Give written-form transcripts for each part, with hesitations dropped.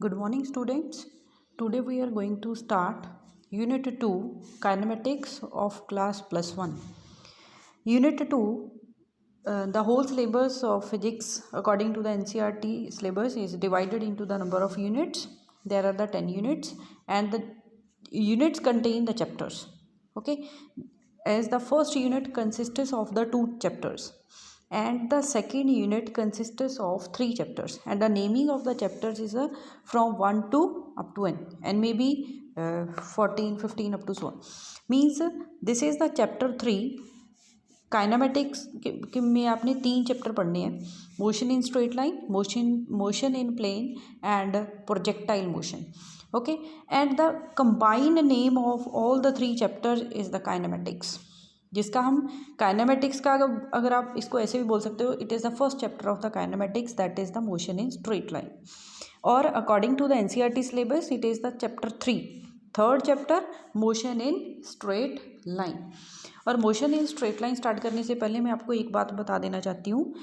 Good morning, students. Today we are going to start Unit 2 Kinematics of Class Plus 1. Unit 2, the whole syllabus of physics according to the NCERT syllabus is divided into the number of units. There are the 10 units and the units contain the chapters. Okay, as the first unit consists of the 2 chapters and the second unit consists of 3 chapters, and the naming of the chapters is from 1 to up to n and maybe 14 15 up to so on. Means this is the chapter 3 kinematics के में आपने 3 chapter पढ़ने हैं, motion in straight line, motion in plane and projectile motion. Okay, and the combined name of all the 3 chapters is the kinematics, जिसका हम kinematics का अगर आप इसको ऐसे भी बोल सकते हो, it is the first chapter of the kinematics, that is the motion in straight line. और according to the NCERT syllabus it is the chapter 3, third chapter motion in straight line. और motion in straight line start करने से पहले मैं आपको एक बात बता देना चाहती हूँ.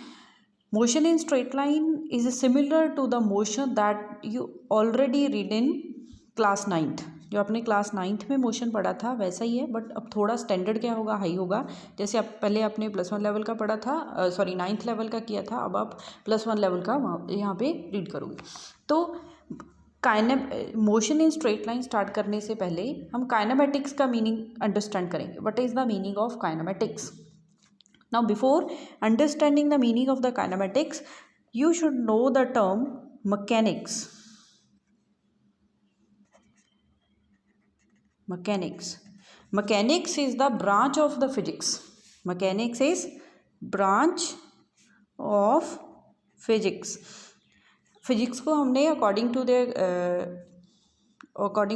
Motion in straight line is similar to the motion that you already read in class 9th. जो आपने क्लास 9th में मोशन पढ़ा था वैसा ही है, बट अब थोड़ा स्टैंडर्ड क्या होगा, हाई होगा. जैसे आप पहले आपने +1 लेवल का पढ़ा था, 9th लेवल का किया था, अब आप +1 लेवल का यहाँ पे रीड करोगे. तो motion in straight line start करने से पहले हम काइनेमेटिक्स का मीनिंग अंडरस्टैंड करेंगे. What is the meaning of kinematics? Now before understanding the meaning of the kinematics you should know the term mechanics. Mechanics is the branch of the physics. Mechanics is branch of physics. Physics को हमने according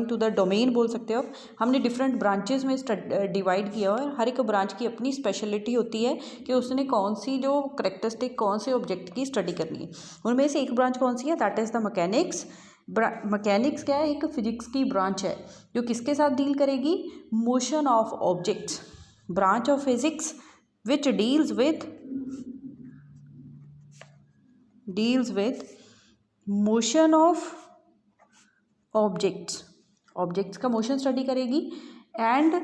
to the domain बोल सकते हो, हमने different branches में divide किया और हर एक ब्रांच की अपनी स्पेशलिटी होती है कि उसने कौन सी जो करेक्टरिस्टिक कौन से ऑब्जेक्ट की स्टडी करनी है. उनमें से एक ब्रांच कौन सी है, that is the mechanics. Mechanics क्या है, एक फिजिक्स की ब्रांच है जो किसके साथ डील करेगी, motion of objects. Branch of physics which deals with motion of objects का मोशन स्टडी करेगी, and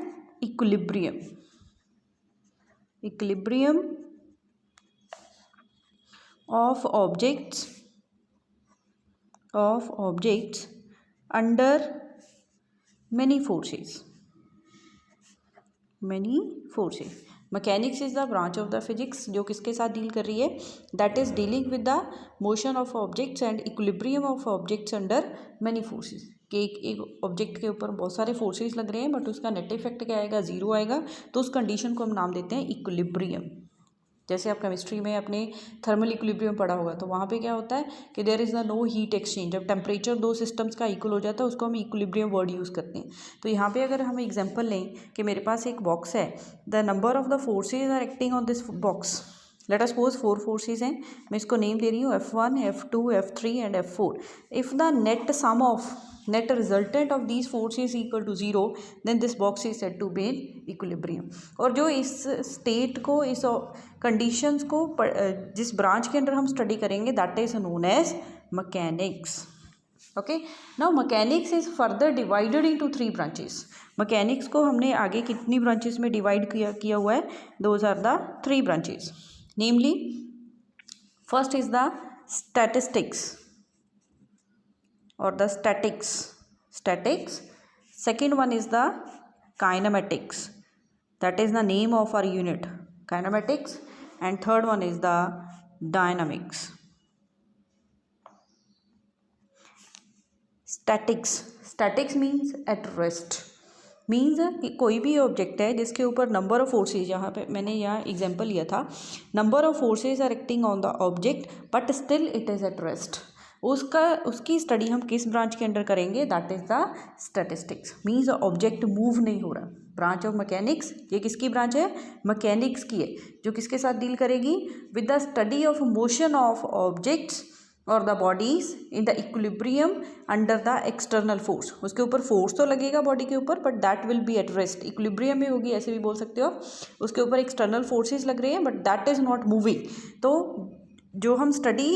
equilibrium of objects under many forces. Mechanics is the branch of the physics जो किसके साथ डील कर रही है, that is dealing with the motion of objects and equilibrium of objects under many forces. कि एक object के ऊपर बहुत सारे फोर्सेस लग रहे हैं बट उसका नेट इफेक्ट क्या आएगा, 0 आएगा, तो उस कंडीशन को हम नाम देते हैं इक्विलिब्रियम. जैसे आप केमिस्ट्री में अपने थर्मल इक्विलिब्रियम पढ़ा होगा, तो वहाँ पे क्या होता है कि there is no heat exchange. जब टेम्परेचर 2 सिस्टम्स का इक्वल हो जाता है उसको हम इक्विलिब्रियम वर्ड यूज़ करते हैं. तो यहाँ पे अगर हम एग्जांपल लें कि मेरे पास एक बॉक्स है, the number of the forces are acting on this box. Let us suppose 4 forces हैं, मैं इसको नेम दे रही हूँ F1, F2, F3 and F4. If the net resultant of these forces equal to 0, then this box is said to be in equilibrium. और जो इस state को, इस कंडीशंस को जिस ब्रांच के अंदर हम स्टडी करेंगे, that is known as mechanics. Okay, now mechanics is further divided into 3 branches. Mechanics को हमने आगे कितनी ब्रांचेस में डिवाइड किया हुआ है, those are the 3 branches. Namely first is the statistics or the statics. Second one is the kinematics, that is the name of our unit, kinematics. And third one is the dynamics. Statics means at rest. Means कि कोई भी object है जिसके ऊपर number of forces, यहाँ पे मैंने यहाँ एग्जांपल लिया था, number of forces are acting on the object but still it is at rest. उसकी स्टडी हम किस ब्रांच के अंडर करेंगे, that is the statistics. Means object move नहीं हो रहा. ब्रांच ऑफ मैकेनिक्स, ये किसकी ब्रांच है, मैकेनिक्स की है, जो किसके साथ डील करेगी, with the study of motion of objects और the bodies in the equilibrium under the external force. उसके ऊपर फोर्स तो लगेगा बॉडी के ऊपर, but that will be at rest. Equilibrium में होगी, ऐसे भी बोल सकते हो. उसके ऊपर एक्सटर्नल फोर्सेज लग रहे हैं but that is not moving. तो जो हम study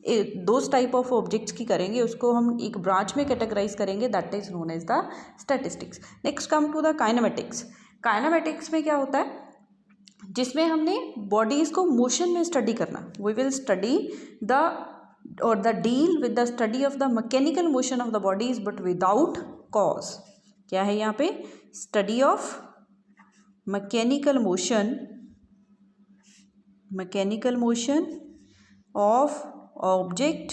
those type of objects की करेंगे, उसको हम एक ब्रांच में कैटेगराइज करेंगे, that is known as the statistics. Next come to the kinematics. Kinematics में क्या होता है, जिसमें हमने बॉडीज को मोशन में स्टडी करना। वी विल स्टडी द और the deal with the study of the mechanical motion of the bodies but without cause. क्या है यहाँ पे, study of mechanical motion of object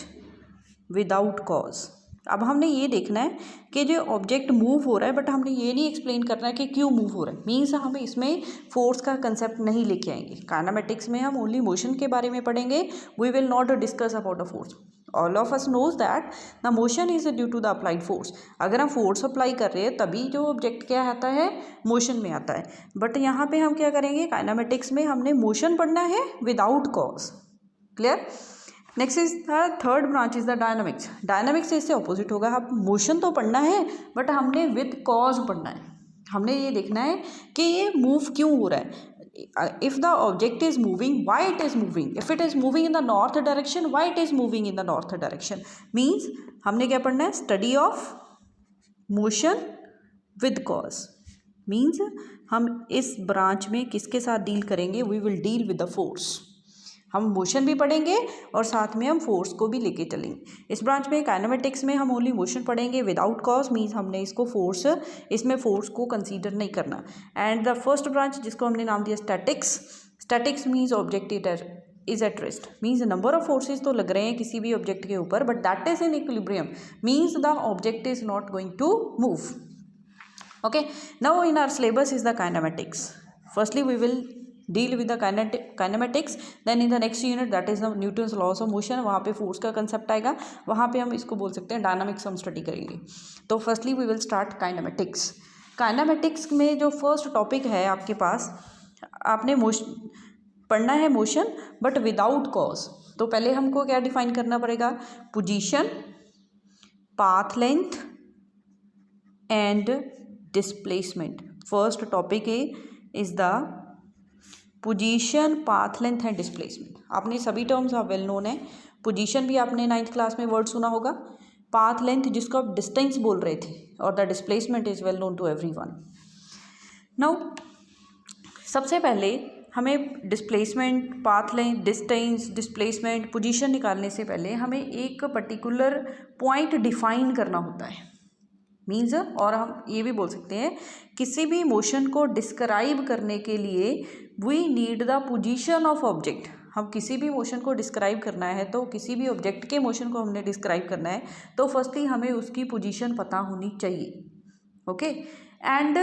without cause. अब हमने ये देखना है कि जो ऑब्जेक्ट मूव हो रहा है, बट हमने ये नहीं एक्सप्लेन करना है कि क्यों मूव हो रहा है। मीन्स हम इसमें फोर्स का कंसेप्ट नहीं लेके आएंगे। काइनेमेटिक्स में हम ओनली मोशन के बारे में पढ़ेंगे, we will not discuss about a force. All of us knows that the motion is due to the applied force. अगर हम फोर्स अप्लाई कर रहे हैं तभी जो ऑब्जेक्ट क्या आता है, मोशन में आता है। बट यहाँ पे हम क्या करेंगे, काइनेमेटिक्स में हमने मोशन पढ़ना है without cause. Clear. Next is the third branch is the dynamics. Dynamics इससे ऑपोजिट होगा। अब मोशन तो पढ़ना है बट हमने विद कॉज पढ़ना है। हमने ये देखना है कि ये मूव क्यों हो रहा है। If the object is moving, why it is moving. If it is moving in the north direction, why it is moving in the north direction. Means हमने क्या पढ़ना है, study of motion with cause. Means हम इस branch में किसके साथ deal करेंगे, we will deal with the force. हम मोशन भी पढ़ेंगे और साथ में हम फोर्स को भी लेके चलेंगे। इस ब्रांच में काइनेमेटिक्स में हम ओनली मोशन पढ़ेंगे विदाउट कॉज। मीन्स हमने इसको फोर्स, इसमें फोर्स को कंसीडर नहीं करना। एंड द फर्स्ट ब्रांच जिसको हमने नाम दिया statics. Statics means object is at rest. Means number of forces तो लग रहे हैं किसी भी ऑब्जेक्ट के ऊपर, but that is in equilibrium. Means the object is not going to move. Okay, now in our syllabus is the kinematics. Firstly we will deal with the kinematics, then in the next unit that is the Newton's laws of motion, वहाँ पे force का concept आएगा, वहाँ पे हम इसको बोल सकते हैं डायनामिक्स हम स्टडी करेंगे. तो firstly we will start kinematics. Kinematics में जो फर्स्ट टॉपिक है आपके पास, आपने मोशन पढ़ना है, मोशन बट विदाउट कॉज. तो पहले हमको क्या डिफाइन करना पड़ेगा, position, path length and displacement. First topic is the position, path length and displacement. आपने सभी टर्म्स आप वेल नोन है. पोजीशन भी आपने 9th क्लास में वर्ड सुना होगा, पाथ लेंथ जिसको आप डिस्टेंस बोल रहे थे, और the displacement is well known to everyone. Now सबसे पहले हमें displacement, path length, distance, displacement, position निकालने से पहले हमें एक पर्टिकुलर पॉइंट डिफाइन करना होता है. मीन्स, और हम ये भी बोल सकते हैं किसी भी मोशन को डिस्क्राइब करने के लिए we need the position of object. हम किसी भी मोशन को डिस्क्राइब करना है, तो किसी भी ऑब्जेक्ट के मोशन को हमने डिस्क्राइब करना है, तो फर्स्टली हमें उसकी पोजीशन पता होनी चाहिए. ओके, एंड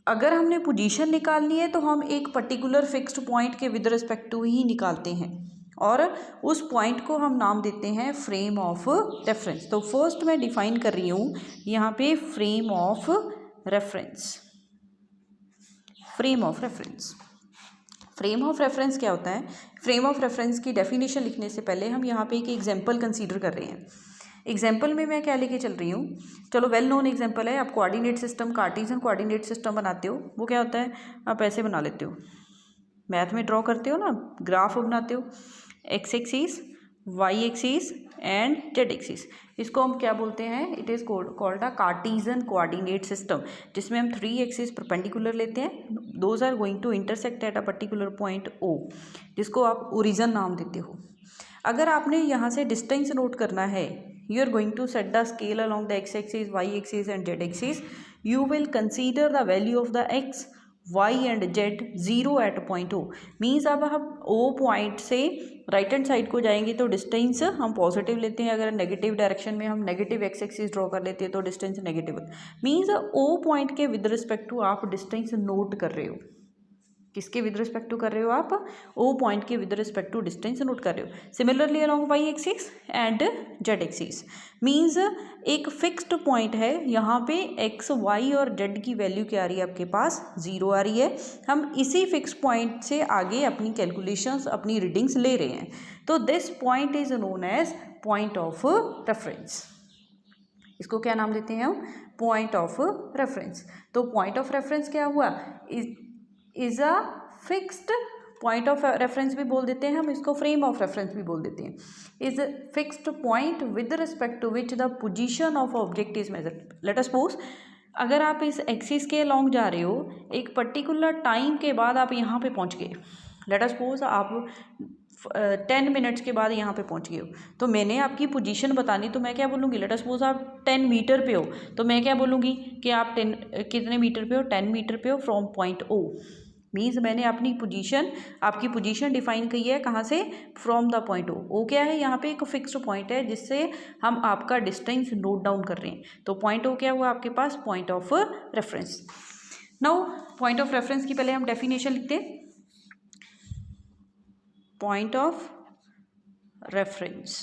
अगर हमने पोजीशन निकालनी है तो हम एक पर्टिकुलर फिक्स्ड पॉइंट के विद रिस्पेक्ट टू ही निकालते हैं, और उस पॉइंट को हम नाम देते हैं फ्रेम ऑफ रेफरेंस. तो फर्स्ट मैं डिफाइन कर रही हूँ यहाँ पे frame of reference. Frame of reference, frame of reference क्या होता है? फ्रेम ऑफ रेफरेंस की डेफिनेशन लिखने से पहले हम यहाँ पे एक एग्जांपल कंसीडर कर रहे हैं. एग्जाम्पल में मैं क्या लेके चल रही हूँ, चलो वेल नोन एग्जाम्पल है. आप coordinate system, Cartesian coordinate system बनाते हो, वो क्या होता है, आप ऐसे बना लेते हो, मैथ में ड्रॉ करते हो ना, ग्राफ बनाते हो, X axis, Y axis and Z axis. इसको हम क्या बोलते हैं, it is called a Cartesian coordinate system, जिसमें हम 3 एक्सिस परपेंडिकुलर लेते हैं. Those are going to intersect at a particular point O, जिसको आप ओरिजिन नाम देते हो. अगर आपने यहाँ से डिस्टेंस नोट करना है, you are going to set the scale along the x axis, y axis and z axis. You will consider the value of the x, y and z 0 at point O. Means अब हम O point से right hand side को जाएंगे तो distance हम positive लेते हैं. अगर नेगेटिव डायरेक्शन में हम नेगेटिव एक्स एक्सिस ड्रॉ कर लेते हैं तो distance negative. Means O point के विद रिस्पेक्ट टू आप डिस्टेंस नोट कर रहे हो. किसके विद रिस्पेक्ट टू कर रहे हो आप? O पॉइंट के with respect to distance note कर रहे हो. Similarly along Y axis and Z axis. Means एक फिक्स्ड पॉइंट है, यहाँ पे x, y और z की वैल्यू क्या आ रही है आपके पास, 0 आ रही है. हम इसी फिक्स पॉइंट से आगे अपनी कैलकुलेशंस, अपनी रीडिंग्स ले रहे हैं. तो this point is known as point of reference. इसको क्या नाम देते हैं हम? Point of reference. तो पॉइंट ऑफ रेफरेंस क्या हुआ, is a fixed point of reference भी बोल देते हैं हम इसको, फ्रेम ऑफ रेफरेंस भी बोल देते हैं। Is fixed point with respect to which the position of object is measured. Let us suppose अगर आप इस एक्सिस के अलॉन्ग जा रहे हो, एक पर्टिकुलर टाइम के बाद आप यहाँ पे पहुँच गए, लेट अस सपोज आप 10 मिनट्स के बाद यहाँ पे पहुँच गए हो, तो मैंने आपकी पोजीशन बतानी, तो मैं क्या बोलूँगी, लेट अस सपोज आप 10 मीटर पे हो, तो मैं क्या बोलूँगी कि आप 10 कितने मीटर पे हो, 10 मीटर पे हो फ्रॉम पॉइंट ओ। मीन्स मैंने अपनी पोजीशन, आपकी पोजीशन डिफाइन की है कहाँ से, फ्रॉम द पॉइंट ओ। ओ क्या है, यहाँ पे एक फिक्स्ड पॉइंट है जिससे हम आपका डिस्टेंस नोट डाउन कर रहे हैं। तो पॉइंट ओ क्या हुआ आपके पास, point of reference. Now point of reference की पहले हम डेफिनेशन लिखते हैं। Point of reference,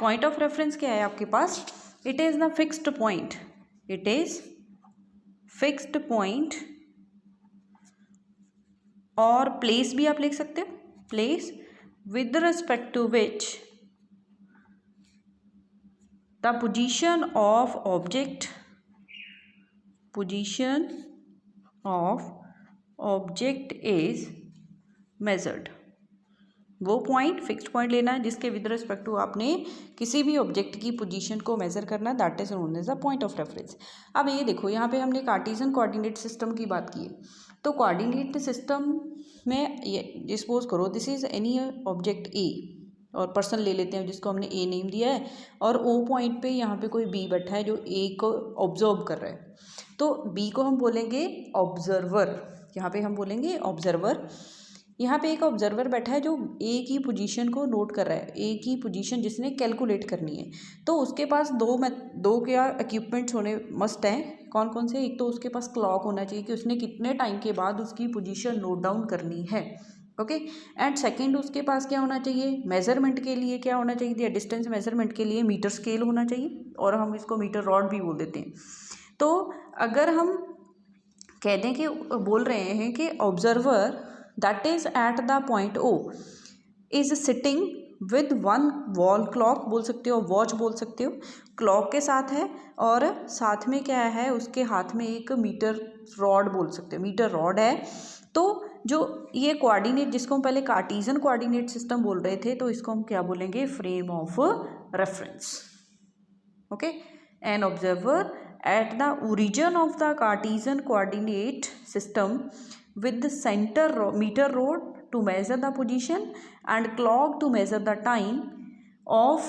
point of reference क्या है आपके पास, it is the fixed point, it is fixed point, और प्लेस भी आप लिख सकते हो, place with respect to which the position of object, position of object is measured. वो पॉइंट, फिक्स्ड पॉइंट लेना है जिसके विद रिस्पेक्ट टू आपने किसी भी ऑब्जेक्ट की पोजीशन को मेजर करना है, that is known as the point of reference. अब ये देखो यहाँ पे हमने कार्टेशियन कोऑर्डिनेट सिस्टम की बात की है, तो कोऑर्डिनेट सिस्टम में ये सपोज करो this is any object A, और पर्सन ले लेते हैं जिसको हमने ए नेम दिया है, और ओ पॉइंट पे यहाँ पे कोई बी बैठा है जो ए को ऑब्जर्व कर रहा है, तो बी को हम बोलेंगे ऑब्जर्वर, यहाँ पे हम बोलेंगे ऑब्जर्वर। यहाँ पे एक ऑब्जर्वर बैठा है जो ए की पोजीशन को नोट कर रहा है, ए की पोजीशन जिसने कैलकुलेट करनी है, तो उसके पास दो क्या इक्विपमेंट्स होने मस्ट हैं, कौन कौन से, एक तो उसके पास क्लॉक होना चाहिए कि उसने कितने टाइम के बाद उसकी पोजीशन नोट डाउन करनी है, ओके। एंड सेकंड उसके पास क्या होना चाहिए, मेजरमेंट के लिए क्या होना चाहिए, डिस्टेंस मेजरमेंट के लिए मीटर स्केल होना चाहिए, और हम इसको मीटर रॉड भी बोल देते हैं। तो अगर हम कह दें कि बोल रहे हैं कि observer that is at the point O is sitting with one wall clock बोल सकते हो, वॉच बोल सकते हो, क्लॉक के साथ है, और साथ में क्या है उसके हाथ में एक मीटर रॉड बोल सकते हो, मीटर रॉड है। तो जो ये कोऑर्डिनेट जिसको हम पहले कार्टेशियन कोऑर्डिनेट सिस्टम बोल रहे थे, तो इसको हम क्या बोलेंगे, frame of reference, okay. An observer at the origin of the Cartesian coordinate system with the center meter rod to measure the position and clock to measure the time of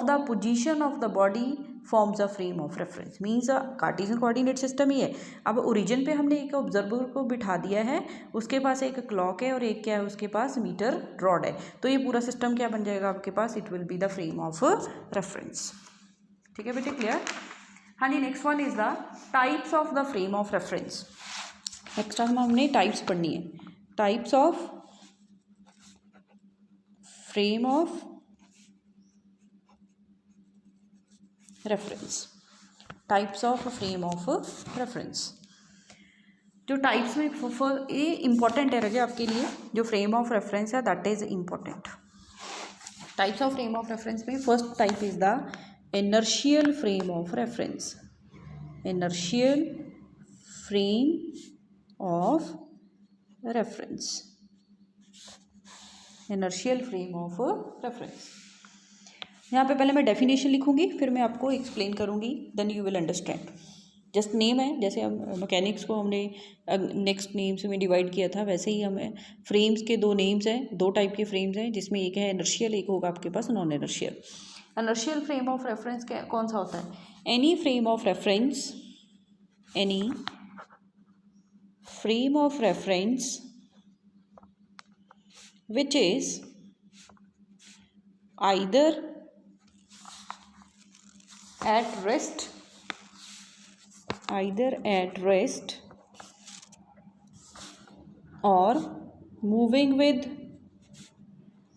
the position of the body forms a frame of reference, means a Cartesian coordinate system ही है। अब origin पे हमने एक observer को बिठा दिया है, उसके पास एक क्लॉक है और एक क्या है उसके पास मीटर रॉड है, तो ये पूरा सिस्टम क्या बन जाएगा आपके पास, it will be the frame of reference. ठीक है बेटे, क्लियर। हाँ जी, next one is the types of the frame of reference. Next हमने टाइप्स पढ़नी है, types of frame of reference, types of frame of reference. जो टाइप्स में ये इंपॉर्टेंट है रजे आपके लिए, जो फ्रेम ऑफ रेफरेंस है that is important. Types of frame of reference में first type is the inertial frame of reference, inertial frame of reference, inertial frame of reference. यहाँ पे पहले मैं डेफिनेशन लिखूंगी, फिर मैं आपको एक्सप्लेन करूंगी, then you will understand. Just name है, जैसे हम मैकेनिक्स को हमने नेक्स्ट नेम्स में डिवाइड किया था, वैसे ही हमें फ्रेम्स के दो नेम्स हैं, दो टाइप के फ्रेम्स हैं, जिसमें एक है इनर्शियल, एक होगा आपके पास non inertial. Inertial frame of reference कौन सा होता है, any frame of reference, any frame of reference which is either at rest or moving with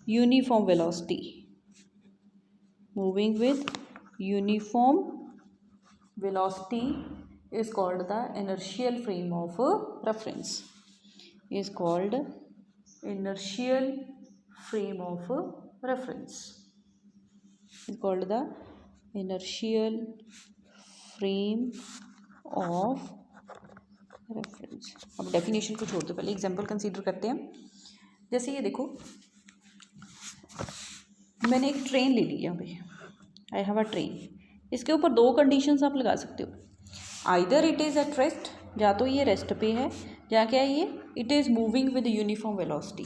uniform velocity, moving with uniform velocity is called the inertial frame of reference, is called inertial frame of reference, is called the inertial frame of reference. अब definition को छोड़ दो, पहले example consider करते हैं। जैसे ये देखो, मैंने एक ट्रेन ले ली यहाँ पे, आई हैव अ ट्रेन। इसके ऊपर दो कंडीशंस आप लगा सकते हो, either it is at rest, या तो ये रेस्ट पे है, या क्या है ये, it is moving with uniform velocity,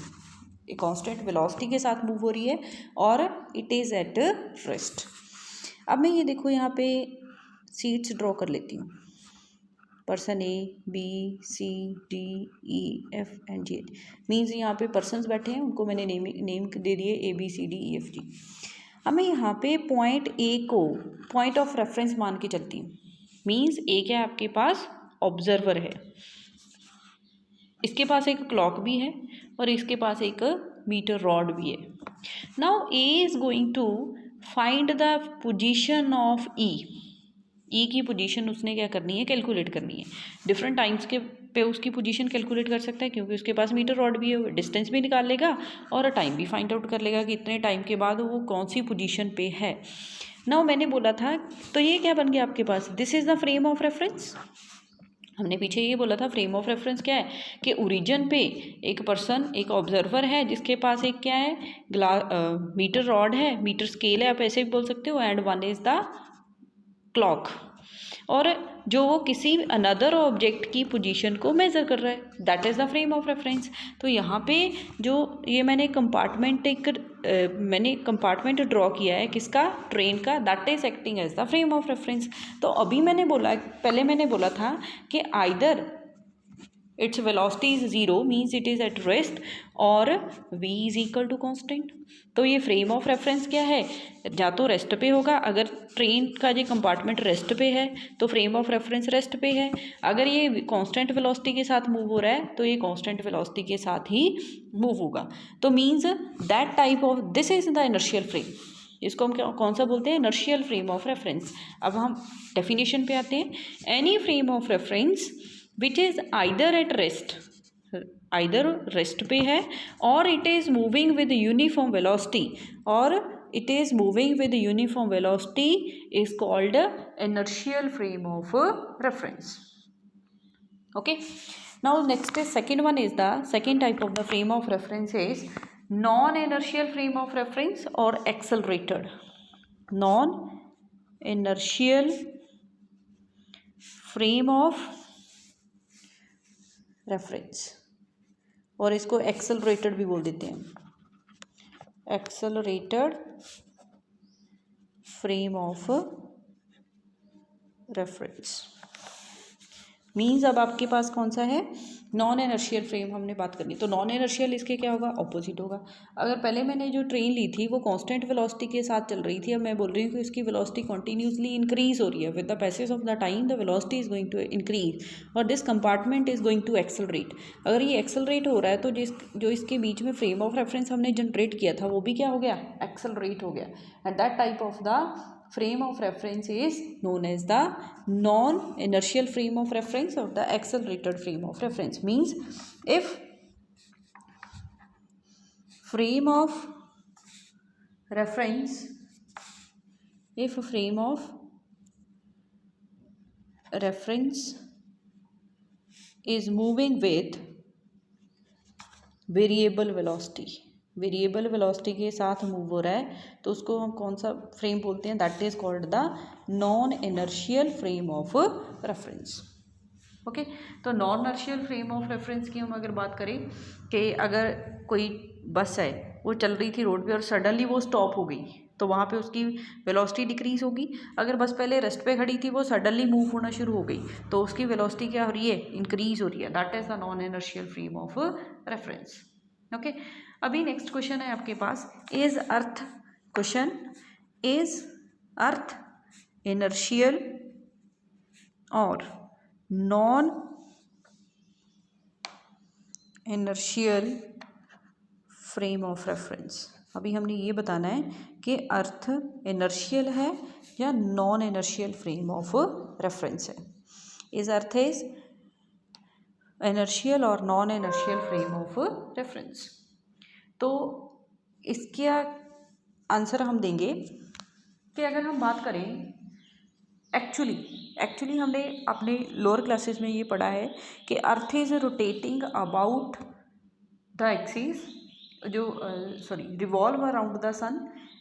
एक कांस्टेंट वेलोसिटी के साथ मूव हो रही है, और इट इज़ एट रेस्ट। अब मैं ये देखो यहाँ पे सीट्स ड्रॉ कर लेती हूँ, person A, B, C, D, E, F and G, means यहाँ पे पर्सनस बैठे हैं, उनको मैंने नेम दे दिए ए, B, C, D, E, F, जी। अब मैं यहाँ पे पॉइंट ए को पॉइंट ऑफ रेफरेंस मान के चलती हूँ, मीन्स ए क्या है आपके पास, ऑब्जर्वर है, इसके पास एक क्लॉक भी है और इसके पास एक मीटर रॉड भी है। Now A is going to find the position of E की पोजीशन उसने क्या करनी है, कैलकुलेट करनी है। डिफरेंट टाइम्स के पे उसकी पोजीशन कैलकुलेट कर सकता है, क्योंकि उसके पास मीटर रॉड भी है, डिस्टेंस भी निकाल लेगा और टाइम भी फाइंड आउट कर लेगा कि इतने टाइम के बाद वो कौन सी पोजीशन पे है। नाउ मैंने बोला था, तो ये क्या बन गया आपके पास, this is the frame of reference. हमने पीछे ये बोला था फ्रेम ऑफ रेफरेंस क्या है, कि ओरिजिन पे एक पर्सन, एक ऑब्जर्वर है, जिसके पास एक क्या है, मीटर रॉड है, मीटर स्केल है, आप ऐसे भी बोल सकते हो, and one is the clock, और जो वो किसी अनदर ऑब्जेक्ट की पोजीशन को मेज़र कर रहा है, that is the frame of reference. तो यहाँ पे जो ये मैंने कंपार्टमेंट ड्रॉ किया है किसका, ट्रेन का, that is acting as the frame of reference. तो अभी पहले मैंने बोला था कि either its velocity is zero, means it is at rest, और v is equal to constant. तो ये फ्रेम ऑफ रेफरेंस क्या है, या तो रेस्ट पे होगा, अगर ट्रेन का ये कंपार्टमेंट रेस्ट पे है तो फ्रेम ऑफ रेफरेंस रेस्ट पे है, अगर ये कांस्टेंट वेलोसिटी के साथ मूव हो रहा है तो ये कांस्टेंट वेलोसिटी के साथ ही मूव होगा। तो means that type of, this is the inertial frame, इसको हम कौन सा बोलते हैं, इनर्शियल फ्रेम ऑफ रेफरेंस। अब हम डेफिनेशन पे आते हैं, any frame of reference which is either at rest, either rest पे है, और it is moving with uniform velocity, और it is moving with uniform velocity is called inertial frame of reference. Okay, now next is second one is the second type of the frame of reference is non-inertial frame of reference or accelerated non-inertial frame of reference, और इसको accelerated भी बोल देते हैं, accelerated frame of reference. Means अब आपके पास कौन सा है, नॉन इनर्शियल फ्रेम हमने बात करनी। तो नॉन इनर्शियल इसके क्या होगा, ऑपोजिट होगा। अगर पहले मैंने जो ट्रेन ली थी वो कांस्टेंट वेलोसिटी के साथ चल रही थी, अब मैं बोल रही हूँ कि इसकी वेलोसिटी कंटिन्यूसली इंक्रीज हो रही है, with the passage of the time the velocity is going to increase और this compartment is going to accelerate. अगर ये एक्सेलरेट हो रहा है तो जो इसके बीच में फ्रेम ऑफ रेफरेंस हमने जनरेट किया था वो भी क्या हो गया, एक्सेलरेट हो गया, and that type of the frame of reference is known as the non-inertial frame of reference or the accelerated frame of reference. Means if frame of reference, if a frame of reference is moving with variable velocity, variable velocity के साथ move हो रहा है, तो उसको हम कौन सा फ्रेम बोलते हैं, that is called the non inertial frame of reference. Okay, तो non inertial frame of reference की हम अगर बात करें कि अगर कोई बस है वो चल रही थी रोड पे और सडनली वो स्टॉप हो गई, तो वहाँ पे उसकी वेलोसिटी डिक्रीज होगी। अगर बस पहले रेस्ट पे खड़ी थी वो सडनली मूव होना शुरू हो गई तो उसकी वेलोसिटी क्या हो रही है, इंक्रीज हो रही है, that is the non inertial frame of reference. Okay, अभी नेक्स्ट क्वेश्चन है आपके पास, is earth, question is earth inertial और non inertial frame of reference. अभी हमने ये बताना है कि अर्थ इनर्शियल है या non inertial frame of reference है। इज अर्थ इज इनर्शियल और non inertial frame of reference. तो इसका आंसर हम देंगे कि अगर हम बात करें एक्चुअली हमने अपने लोअर क्लासेस में ये पढ़ा है कि earth is rotating about the axis जो revolve around the sun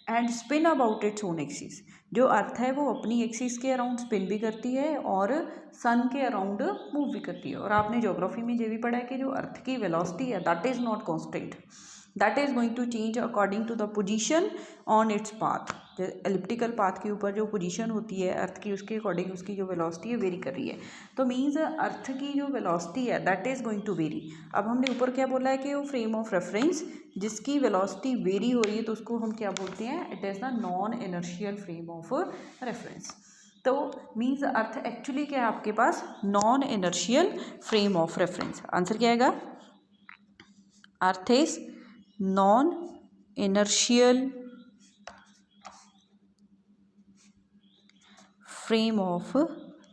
and spin about its own axis. जो अर्थ है वो अपनी एक्सिस के अराउंड स्पिन भी करती है और सन के अराउंड मूव भी करती है। और आपने ज्योग्राफी में ये भी पढ़ा है कि जो अर्थ की वेलोसिटी है that is not constant, that is going to change according to the position on its path. Elliptical path के ऊपर जो पोजीशन होती है अर्थ की उसके अकॉर्डिंग उसकी जो वेलोसिटी है वेरी कर रही है। तो मीन्स अर्थ की जो वेलोसिटी है that is going to vary. अब हमने ऊपर क्या बोला है कि वो फ्रेम ऑफ रेफरेंस जिसकी वेलोसिटी वेरी हो रही है तो उसको हम क्या बोलते हैं, it is the non inertial frame of reference. तो मीन्स अर्थ एक्चुअली क्या है आपके पास, non inertial frame of reference. Answer क्या आएगा, earth is non inertial frame of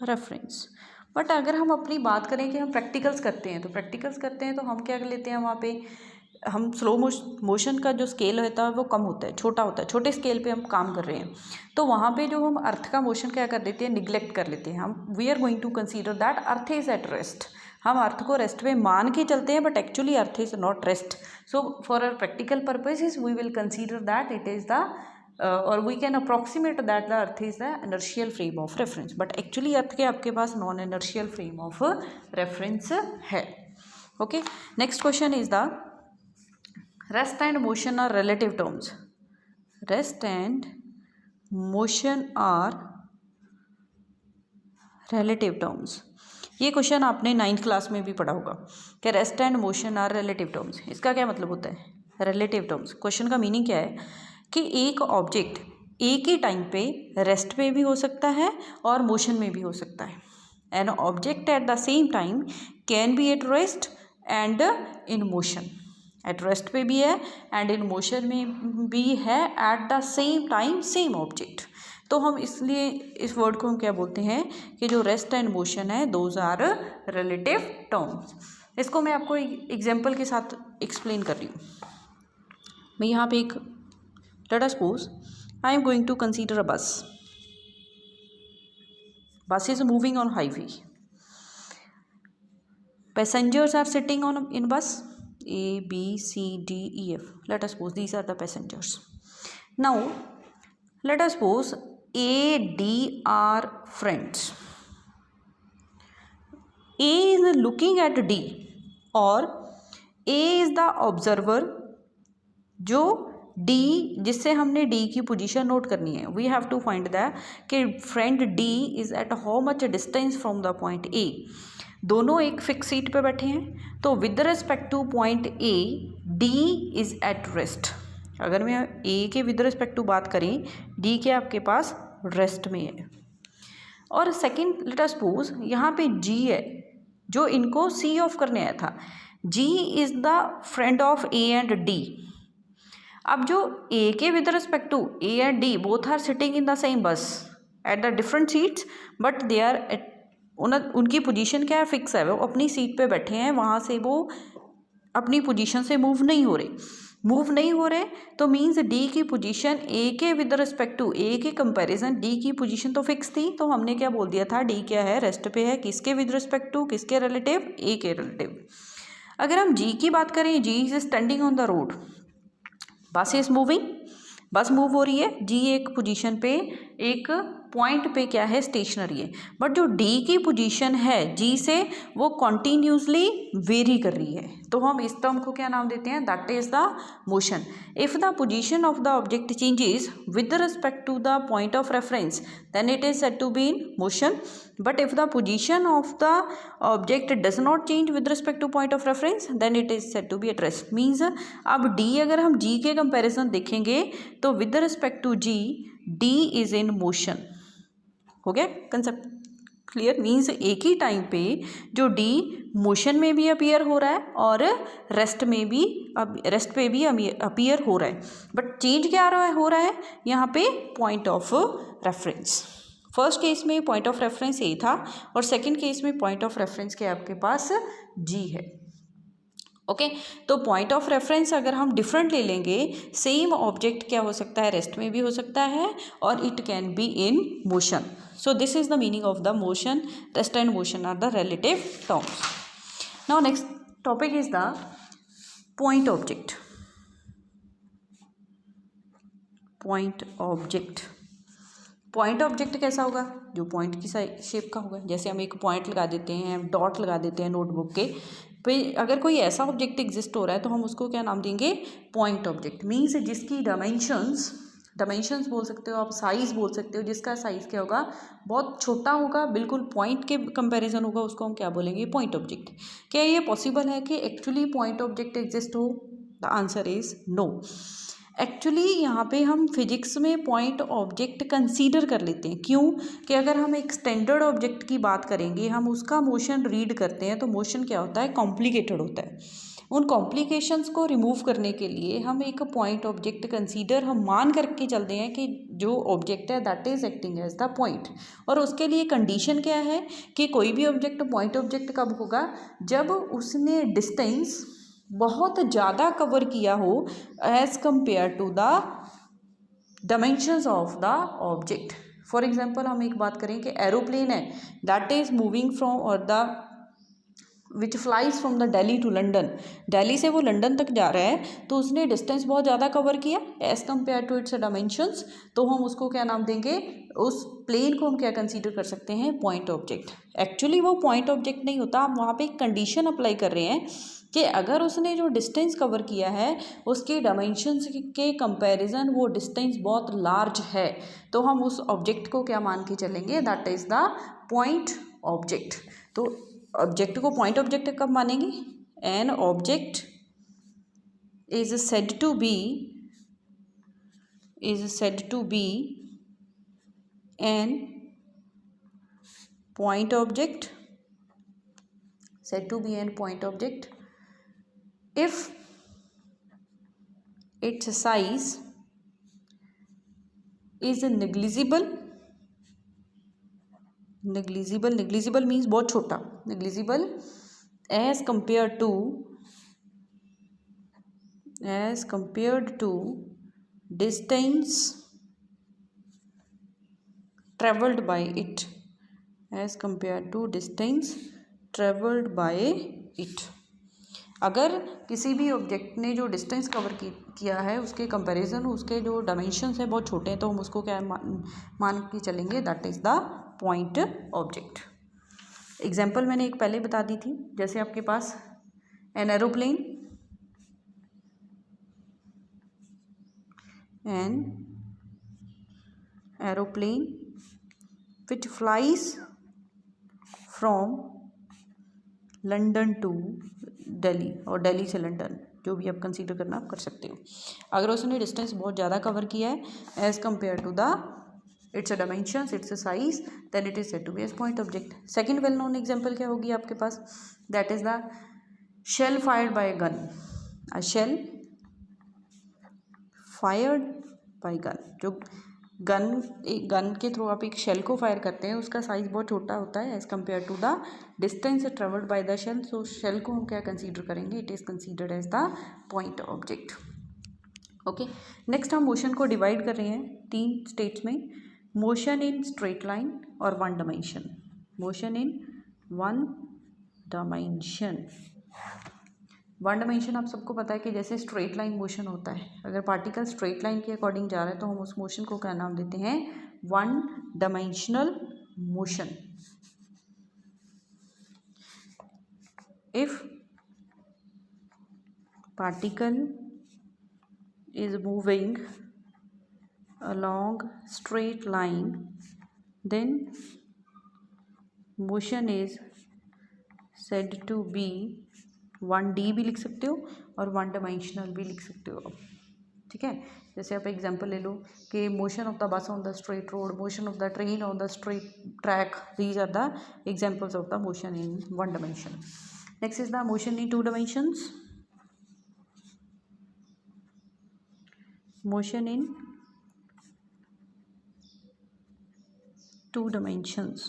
reference. But अगर हम अपनी बात करें कि हम प्रैक्टिकल्स करते हैं तो हम क्या कर लेते हैं, वहाँ पे हम स्लो मोशन का जो स्केल होता है वो कम होता है, छोटा होता है, छोटे स्केल पे हम काम कर रहे हैं। तो वहाँ पे जो हम अर्थ का मोशन क्या कर देते हैं, निगलेक्ट कर लेते हैं हम। We are going to consider that earth is at rest. हम अर्थ को रेस्ट पे मान के चलते हैं but actually earth is not rest. So for our practical purposes we will consider that it is the or we can approximate that the earth is the inertial frame of reference, but actually earth के आपके पास non inertial frame of reference है। Okay, next question is the rest and motion are relative terms. Rest and motion are relative terms. ये question आपने 9th class में भी पढ़ा होगा कि rest and motion are relative terms. इसका क्या मतलब होता है, रिलेटिव टर्म्स। क्वेश्चन का मीनिंग क्या है कि एक ऑब्जेक्ट एक ही टाइम पे रेस्ट पे भी हो सकता है और मोशन में भी हो सकता है। An object at the same time can be at rest and in motion. At rest पे भी है एंड इन मोशन में भी है at the same time same object. तो हम इसलिए इस वर्ड को हम क्या बोलते हैं कि जो रेस्ट एंड मोशन है दोज आर रिलेटिव टर्म्स। इसको मैं आपको एक एग्जाम्पल के साथ एक्सप्लेन कर रही हूँ। मैं यहाँ पे एक let us suppose I am going to consider a bus. Bus is moving on highway. Passengers are sitting in bus A, B, C, D, E, F. Let us suppose these are the passengers. Now let us suppose A, D are friends. A is looking at D और A is the observer जो D जिससे हमने D की position note करनी है। We have to find that कि friend D is at how much distance from the point A। दोनों एक फिक्स सीट पे बैठे हैं तो with respect to point A D is at rest. अगर मैं A के विद रिस्पेक्ट टू बात करें D के आपके पास रेस्ट में है। और सेकेंड लेट अस सपोज यहाँ पे G है जो इनको सी ऑफ करने आया था। G is the friend of A and D। अब जो A के with respect to A and D both are sitting in the same bus at the different seats but they are उनकी पोजीशन क्या है, fix है। वो अपनी seat पे बैठे हैं, वहाँ से वो अपनी पोजीशन से मूव नहीं हो रहे तो मीन्स D की पोजीशन A के विद रिस्पेक्ट टू A के कंपैरिजन D की पोजीशन तो फिक्स थी। तो हमने क्या बोल दिया था, D क्या है, रेस्ट पे है। किसके विद रिस्पेक्ट टू, किसके रिलेटिव, A के रिलेटिव। अगर हम G की बात करें, G is standing on the road, बस इज मूविंग, बस मूव हो रही है। जी एक पोजीशन पे एक पॉइंट पे क्या है, स्टेशनरी है। बट जो डी की पोजीशन है जी से वो कॉन्टीन्यूसली वेरी कर रही है। तो हम इस टर्म को क्या नाम देते हैं, that is the motion. If the position of the object changes with respect to the point of reference then it is said to be in motion. But if the position of the object does not change with respect to point of reference then it is said to be at rest. Means अब D अगर हम G के comparison देखेंगे तो with respect to G D is in motion. हो गया concept clear. Means एक ही time पे जो डी मोशन में भी अपीयर हो रहा है और रेस्ट पे भी अपीयर हो रहा है। बट चेंज क्या हो रहा है यहाँ पे, point of reference. First case में पॉइंट ऑफ रेफरेंस ए था और सेकंड केस में पॉइंट ऑफ रेफरेंस के आपके पास जी है। ओके तो पॉइंट ऑफ रेफरेंस अगर हम डिफरेंट ले लेंगे, सेम ऑब्जेक्ट क्या हो सकता है, रेस्ट में भी हो सकता है और it can be in motion. So this is the meaning of the motion. Rest and motion are the relative terms. Now next topic is the point object. Point object. Point object कैसा होगा, जो point की shape का होगा. जैसे हम एक point लगा देते हैं, डॉट लगा देते हैं नोटबुक के पे. अगर कोई ऐसा ऑब्जेक्ट एग्जिस्ट हो रहा है तो हम उसको क्या नाम देंगे, पॉइंट ऑब्जेक्ट. मीन्स जिसकी डायमेंशंस बोल सकते हो आप, साइज बोल सकते हो, जिसका साइज क्या होगा, बहुत छोटा होगा, बिल्कुल पॉइंट के कंपैरिजन होगा, उसको हम क्या बोलेंगे, पॉइंट ऑब्जेक्ट. क्या ये पॉसिबल है कि एक्चुअली पॉइंट ऑब्जेक्ट एग्जिस्ट हो? The answer is no. Actually यहाँ पे हम फिजिक्स में पॉइंट ऑब्जेक्ट कंसीडर कर लेते हैं. क्यों? कि अगर हम एक स्टैंडर्ड ऑब्जेक्ट की बात करेंगे, हम उसका मोशन रीड करते हैं तो मोशन क्या होता है, कॉम्प्लिकेटेड होता है. उन कॉम्प्लिकेशंस को रिमूव करने के लिए हम एक पॉइंट ऑब्जेक्ट कंसीडर हम मान करके चलते हैं कि जो ऑब्जेक्ट है that is acting as the point. और उसके लिए कंडीशन क्या है कि कोई भी ऑब्जेक्ट पॉइंट ऑब्जेक्ट कब होगा, जब उसने डिस्टेंस बहुत ज़्यादा कवर किया हो as compare to the dimensions of the object. For example हम एक बात करें कि एरोप्लेन है दैट इज मूविंग फ्रॉम और the which flies from the Delhi to London. Delhi से वो लंदन तक जा रहा है तो उसने डिस्टेंस बहुत ज़्यादा कवर किया as compare to its dimensions. तो हम उसको क्या नाम देंगे, उस प्लेन को हम क्या कंसीडर कर सकते हैं, पॉइंट ऑब्जेक्ट. एक्चुअली वो पॉइंट ऑब्जेक्ट नहीं होता, आप वहाँ पे एक कंडीशन अप्लाई कर रहे हैं कि अगर उसने जो डिस्टेंस कवर किया है उसके डायमेंशंस के कंपैरिजन वो डिस्टेंस बहुत लार्ज है, तो हम उस ऑब्जेक्ट को क्या मान के चलेंगे, that is the point object. तो ऑब्जेक्ट को पॉइंट ऑब्जेक्ट कब मानेंगे, an object is said to be an point object, said to be an point object if its size is negligible means बहुत छोटा, negligible as compared to distance traveled by it, as compared to distance traveled by it. अगर किसी भी object ने जो distance cover किया है उसके कंपैरिजन उसके जो डायमेंशंस है बहुत छोटे हैं, तो हम उसको क्या मान के चलेंगे, that is the point object. Example मैंने एक पहले बता दी थी. जैसे आपके पास an aeroplane which flies from London to Delhi और दिल्ली से लंदन, जो भी आप कंसीडर करना आप कर सकते हो. अगर उसने डिस्टेंस बहुत ज़्यादा कवर किया है as compare to the its dimensions, its size, then it is said to be as point object. Second well known example क्या होगी आपके पास, that is the shell fired by gun. A shell fired by gun, जो gun के through आप एक shell को fire करते हैं उसका साइज बहुत छोटा होता है as compare to the distance travelled by the shell. So shell को हम क्या कंसीडर करेंगे, it is considered as the point object. Okay, next हम मोशन को डिवाइड कर रहे हैं 3 स्टेट्स में, मोशन इन स्ट्रेट लाइन और 1 dimension. Motion in 1 dimension. 1 dimension आप सबको पता है कि जैसे स्ट्रेट लाइन मोशन होता है, अगर पार्टिकल स्ट्रेट लाइन के अकॉर्डिंग जा रहा है तो हम उस मोशन को क्या नाम देते हैं, 1 dimensional motion. If particle is moving along straight line then motion is said to be 1D भी लिख सकते हो और 1 डायमेंशनल भी लिख सकते हो. ठीक है, जैसे आप एग्जांपल ले लो कि motion of the bus on the straight road, motion of the train on the straight track, these are the examples of the motion in 1 dimension. Next is the motion in 2 dimensions. Motion in 2 dimensions.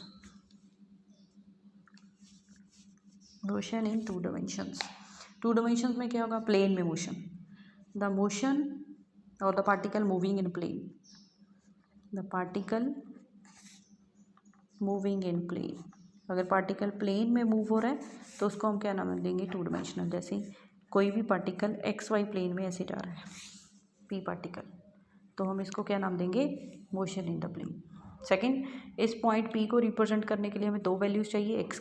Motion in 2 dimensions. Two dimensions में क्या होगा, plane में motion, the motion और the particle moving in plane, the particle moving in plane. अगर particle plane में move हो रहा है तो उसको हम क्या नाम देंगे, टू डायमेंशनल। जैसे कोई भी पार्टिकल एक्स वाई प्लेन में ऐसे जा रहा है, पी पार्टिकल, तो हम इसको क्या नाम देंगे, motion in the plane. Second, इस पॉइंट पी को रिप्रेजेंट करने के लिए हमें दो वैल्यूज चाहिए, एक्स